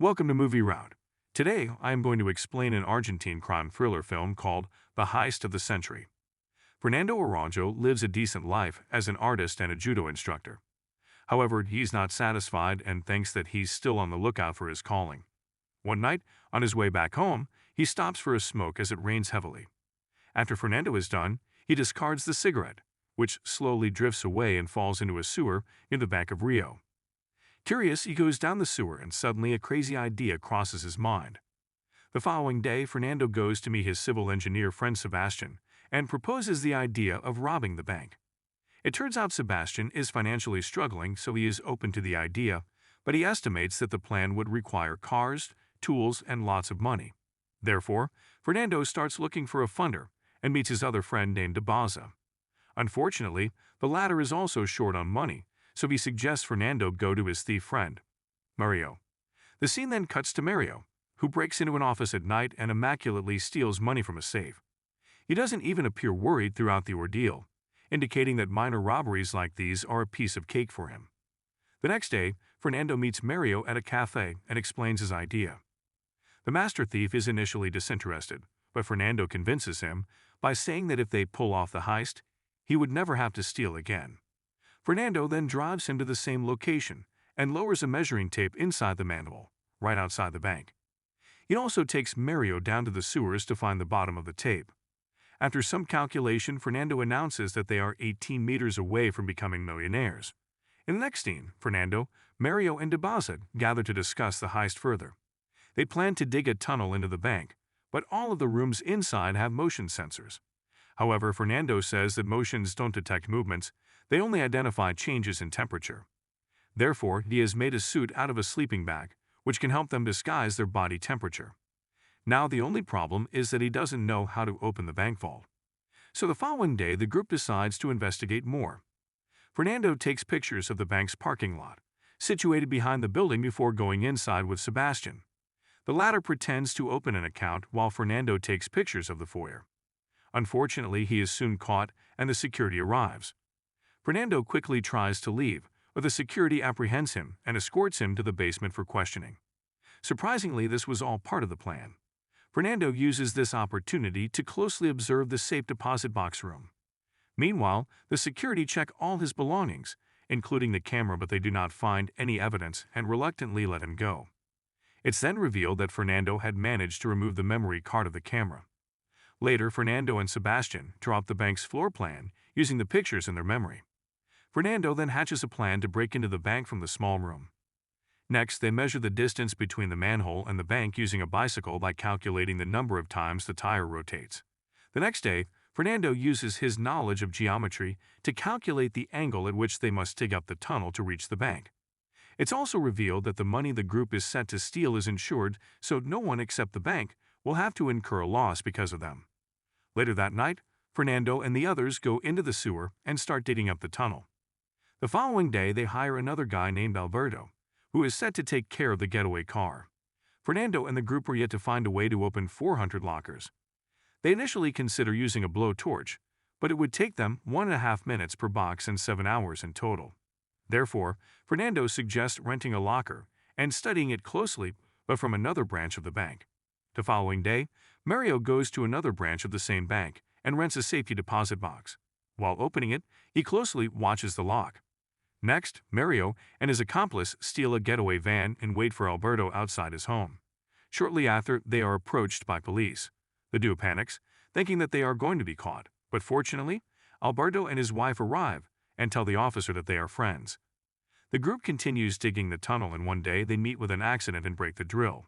Welcome to Movie Route. Today, I am going to explain an Argentine crime thriller film called The Heist of the Century. Fernando Aranjo lives a decent life as an artist and a judo instructor. However, he's not satisfied and thinks that he's still on the lookout for his calling. One night, on his way back home, he stops for a smoke as it rains heavily. After Fernando is done, he discards the cigarette, which slowly drifts away and falls into a sewer near the bank of Rio. Curious, he goes down the sewer and suddenly a crazy idea crosses his mind. The following day, Fernando goes to meet his civil engineer friend Sebastian and proposes the idea of robbing the bank. It turns out Sebastian is financially struggling, so he is open to the idea, but he estimates that the plan would require cars, tools, and lots of money. Therefore, Fernando starts looking for a funder and meets his other friend named Dabaza. Unfortunately, the latter is also short on money, so he suggests Fernando go to his thief friend, Mario. The scene then cuts to Mario, who breaks into an office at night and immaculately steals money from a safe. He doesn't even appear worried throughout the ordeal, indicating that minor robberies like these are a piece of cake for him. The next day, Fernando meets Mario at a cafe and explains his idea. The master thief is initially disinterested, but Fernando convinces him by saying that if they pull off the heist, he would never have to steal again. Fernando then drives him to the same location and lowers a measuring tape inside the manhole, right outside the bank. He also takes Mario down to the sewers to find the bottom of the tape. After some calculation, Fernando announces that they are 18 meters away from becoming millionaires. In the next scene, Fernando, Mario, and Dabaza gather to discuss the heist further. They plan to dig a tunnel into the bank, but all of the rooms inside have motion sensors. However, Fernando says that motions don't detect movements, they only identify changes in temperature. Therefore, he has made a suit out of a sleeping bag, which can help them disguise their body temperature. Now the only problem is that he doesn't know how to open the bank vault. So the following day, the group decides to investigate more. Fernando takes pictures of the bank's parking lot, situated behind the building before going inside with Sebastian. The latter pretends to open an account while Fernando takes pictures of the foyer. Unfortunately, he is soon caught and the security arrives. Fernando quickly tries to leave, but the security apprehends him and escorts him to the basement for questioning. Surprisingly, this was all part of the plan. Fernando uses this opportunity to closely observe the safe deposit box room. Meanwhile, the security check all his belongings, including the camera, but they do not find any evidence and reluctantly let him go. It's then revealed that Fernando had managed to remove the memory card of the camera. Later, Fernando and Sebastian draw up the bank's floor plan using the pictures in their memory. Fernando then hatches a plan to break into the bank from the small room. Next, they measure the distance between the manhole and the bank using a bicycle by calculating the number of times the tire rotates. The next day, Fernando uses his knowledge of geometry to calculate the angle at which they must dig up the tunnel to reach the bank. It's also revealed that the money the group is set to steal is insured, so no one except the bank will have to incur a loss because of them. Later that night, Fernando and the others go into the sewer and start digging up the tunnel. The following day, they hire another guy named Alberto, who is set to take care of the getaway car. Fernando and the group are yet to find a way to open 400 lockers. They initially consider using a blowtorch, but it would take them 1.5 minutes per box and 7 hours in total. Therefore, Fernando suggests renting a locker and studying it closely, but from another branch of the bank. The following day, Mario goes to another branch of the same bank and rents a safety deposit box. While opening it, he closely watches the lock. Next, Mario and his accomplice steal a getaway van and wait for Alberto outside his home. Shortly after, they are approached by police. The duo panics, thinking that they are going to be caught, but fortunately, Alberto and his wife arrive and tell the officer that they are friends. The group continues digging the tunnel, and one day they meet with an accident and break the drill.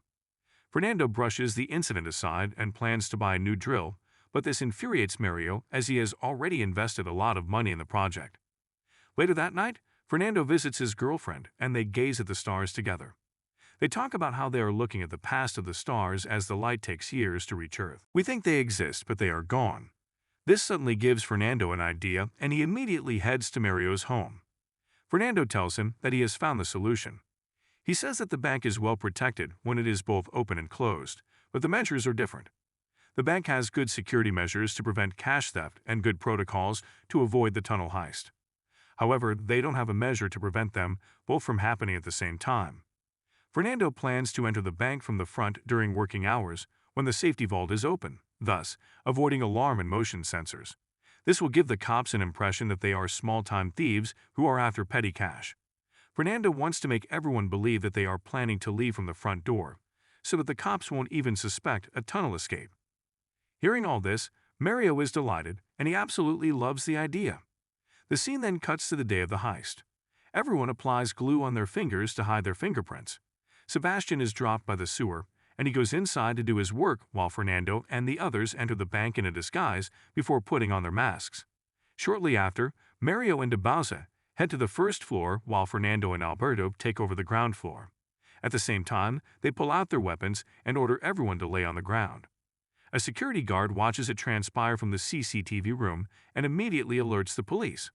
Fernando brushes the incident aside and plans to buy a new drill, but this infuriates Mario as he has already invested a lot of money in the project. Later that night, Fernando visits his girlfriend and they gaze at the stars together. They talk about how they are looking at the past of the stars as the light takes years to reach Earth. We think they exist, but they are gone. This suddenly gives Fernando an idea and he immediately heads to Mario's home. Fernando tells him that he has found the solution. He says that the bank is well protected when it is both open and closed, but the measures are different. The bank has good security measures to prevent cash theft and good protocols to avoid the tunnel heist. However, they don't have a measure to prevent them both from happening at the same time. Fernando plans to enter the bank from the front during working hours when the safety vault is open, thus avoiding alarm and motion sensors. This will give the cops an impression that they are small-time thieves who are after petty cash. Fernando wants to make everyone believe that they are planning to leave from the front door, so that the cops won't even suspect a tunnel escape. Hearing all this, Mario is delighted, and he absolutely loves the idea. The scene then cuts to the day of the heist. Everyone applies glue on their fingers to hide their fingerprints. Sebastian is dropped by the sewer, and he goes inside to do his work while Fernando and the others enter the bank in a disguise before putting on their masks. Shortly after, Mario and Dabauza head to the first floor while Fernando and Alberto take over the ground floor. At the same time, they pull out their weapons and order everyone to lay on the ground. A security guard watches it transpire from the CCTV room and immediately alerts the police.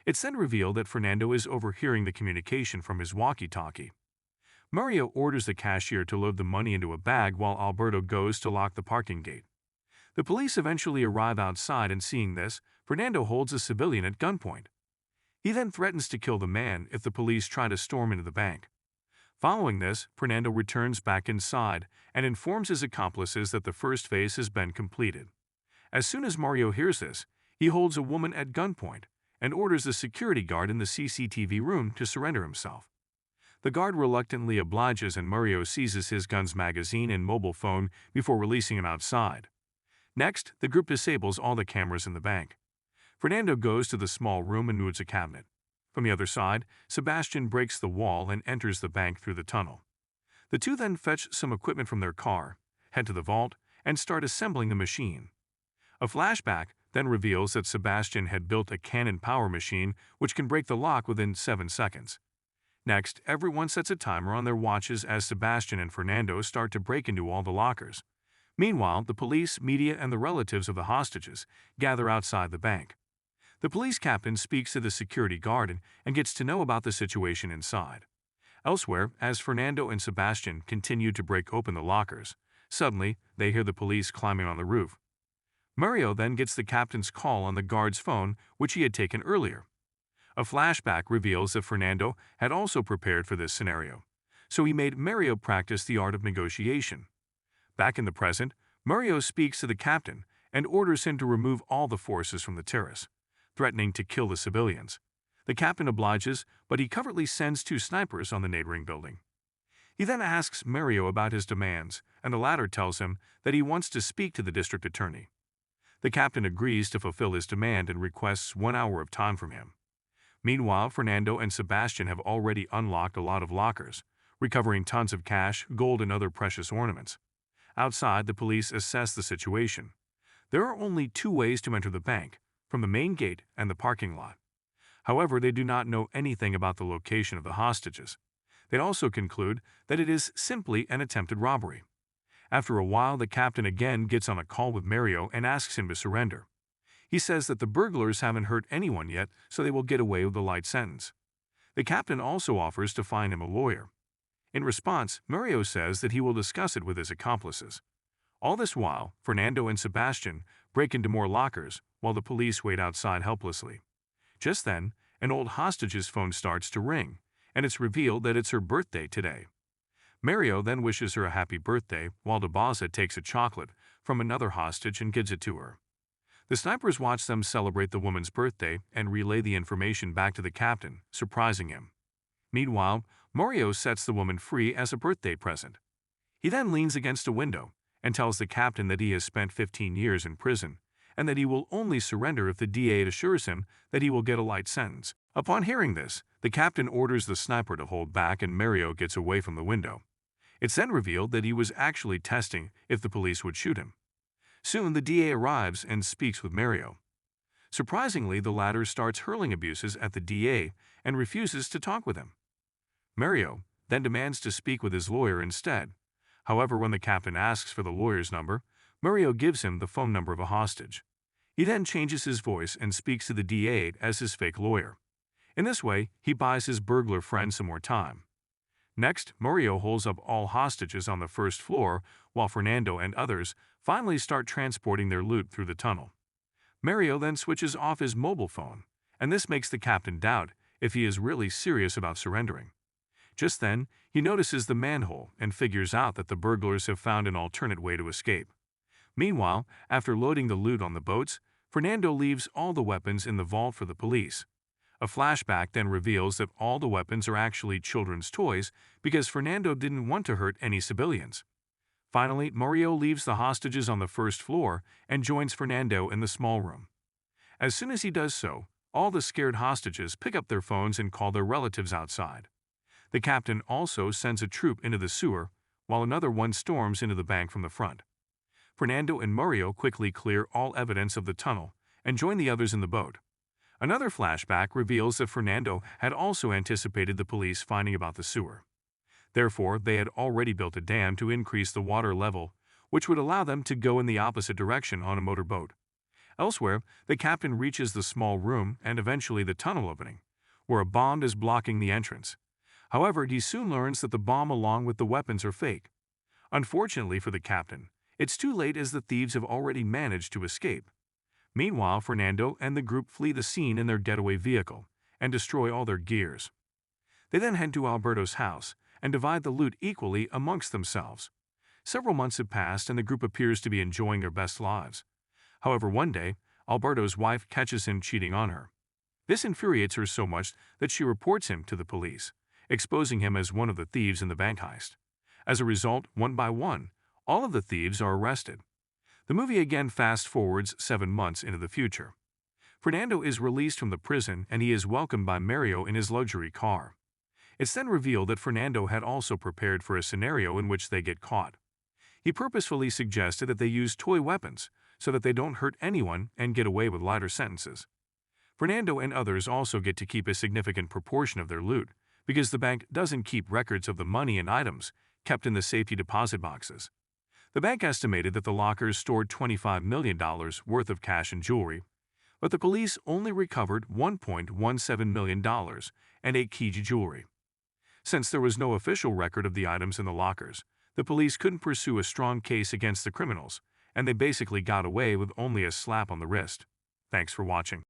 It's then revealed that Fernando is overhearing the communication from his walkie-talkie. Mario orders the cashier to load the money into a bag while Alberto goes to lock the parking gate. The police eventually arrive outside, and seeing this, Fernando holds a civilian at gunpoint. He then threatens to kill the man if the police try to storm into the bank. Following this, Fernando returns back inside and informs his accomplices that the first phase has been completed. As soon as Mario hears this, he holds a woman at gunpoint and orders the security guard in the CCTV room to surrender himself. The guard reluctantly obliges, and Mario seizes his gun's magazine and mobile phone before releasing him outside. Next, the group disables all the cameras in the bank. Fernando goes to the small room and moves a cabinet. From the other side, Sebastian breaks the wall and enters the bank through the tunnel. The two then fetch some equipment from their car, head to the vault, and start assembling the machine. A flashback then reveals that Sebastian had built a cannon power machine which can break the lock within 7 seconds. Next, everyone sets a timer on their watches as Sebastian and Fernando start to break into all the lockers. Meanwhile, the police, media, and the relatives of the hostages gather outside the bank. The police captain speaks to the security guard and gets to know about the situation inside. Elsewhere, as Fernando and Sebastian continue to break open the lockers, suddenly they hear the police climbing on the roof. Mario then gets the captain's call on the guard's phone, which he had taken earlier. A flashback reveals that Fernando had also prepared for this scenario, so he made Mario practice the art of negotiation. Back in the present, Mario speaks to the captain and orders him to remove all the forces from the terrace, threatening to kill the civilians. The captain obliges, but he covertly sends 2 snipers on the neighboring building. He then asks Mario about his demands, and the latter tells him that he wants to speak to the district attorney. The captain agrees to fulfill his demand and requests 1 hour of time from him. Meanwhile, Fernando and Sebastian have already unlocked a lot of lockers, recovering tons of cash, gold, and other precious ornaments. Outside, the police assess the situation. There are only 2 ways to enter the bank, from the main gate and the parking lot. However, they do not know anything about the location of the hostages. They also conclude that it is simply an attempted robbery. After a while, the captain again gets on a call with Mario and asks him to surrender. He says that the burglars haven't hurt anyone yet, so they will get away with a light sentence. The captain also offers to find him a lawyer. In response, Mario says that he will discuss it with his accomplices. All this while, Fernando and Sebastian break into more lockers while the police wait outside helplessly. Just then, an old hostage's phone starts to ring, and it's revealed that it's her birthday today. Mario then wishes her a happy birthday while Dabauza takes a chocolate from another hostage and gives it to her. The snipers watch them celebrate the woman's birthday and relay the information back to the captain, surprising him. Meanwhile, Mario sets the woman free as a birthday present. He then leans against a window and tells the captain that he has spent 15 years in prison and that he will only surrender if the DA assures him that he will get a light sentence. Upon hearing this, the captain orders the sniper to hold back and Mario gets away from the window. It's then revealed that he was actually testing if the police would shoot him. Soon, the DA arrives and speaks with Mario. Surprisingly, the latter starts hurling abuses at the DA and refuses to talk with him. Mario then demands to speak with his lawyer instead. However, when the captain asks for the lawyer's number, Mario gives him the phone number of a hostage. He then changes his voice and speaks to the DA as his fake lawyer. In this way, he buys his burglar friend some more time. Next, Mario holds up all hostages on the first floor while Fernando and others finally start transporting their loot through the tunnel. Mario then switches off his mobile phone, and this makes the captain doubt if he is really serious about surrendering. Just then, He notices the manhole and figures out that the burglars have found an alternate way to escape. Meanwhile, after loading the loot on the boats, Fernando leaves all the weapons in the vault for the police. A flashback then reveals that all the weapons are actually children's toys because Fernando didn't want to hurt any civilians. Finally, Mario leaves the hostages on the first floor and joins Fernando in the small room. As soon as he does so, all the scared hostages pick up their phones and call their relatives outside. The captain also sends a troop into the sewer, while another one storms into the bank from the front. Fernando and Mario quickly clear all evidence of the tunnel and join the others in the boat. Another flashback reveals that Fernando had also anticipated the police finding about the sewer. Therefore, they had already built a dam to increase the water level, which would allow them to go in the opposite direction on a motorboat. Elsewhere, the captain reaches the small room and eventually the tunnel opening, where a bomb is blocking the entrance. However, he soon learns that the bomb along with the weapons are fake. Unfortunately for the captain, it's too late as the thieves have already managed to escape. Meanwhile, Fernando and the group flee the scene in their getaway vehicle and destroy all their gears. They then head to Alberto's house and divide the loot equally amongst themselves. Several months have passed and the group appears to be enjoying their best lives. However, one day, Alberto's wife catches him cheating on her. This infuriates her so much that she reports him to the police, exposing him as one of the thieves in the bank heist. As a result, one by one, all of the thieves are arrested. The movie again fast-forwards 7 months into the future. Fernando is released from the prison and he is welcomed by Mario in his luxury car. It's then revealed that Fernando had also prepared for a scenario in which they get caught. He purposefully suggested that they use toy weapons so that they don't hurt anyone and get away with lighter sentences. Fernando and others also get to keep a significant proportion of their loot because the bank doesn't keep records of the money and items kept in the safety deposit boxes. The bank estimated that the lockers stored $25 million worth of cash and jewelry, but the police only recovered $1.17 million and 8 key jewelry. Since there was no official record of the items in the lockers, the police couldn't pursue a strong case against the criminals, and they basically got away with only a slap on the wrist. Thanks for watching.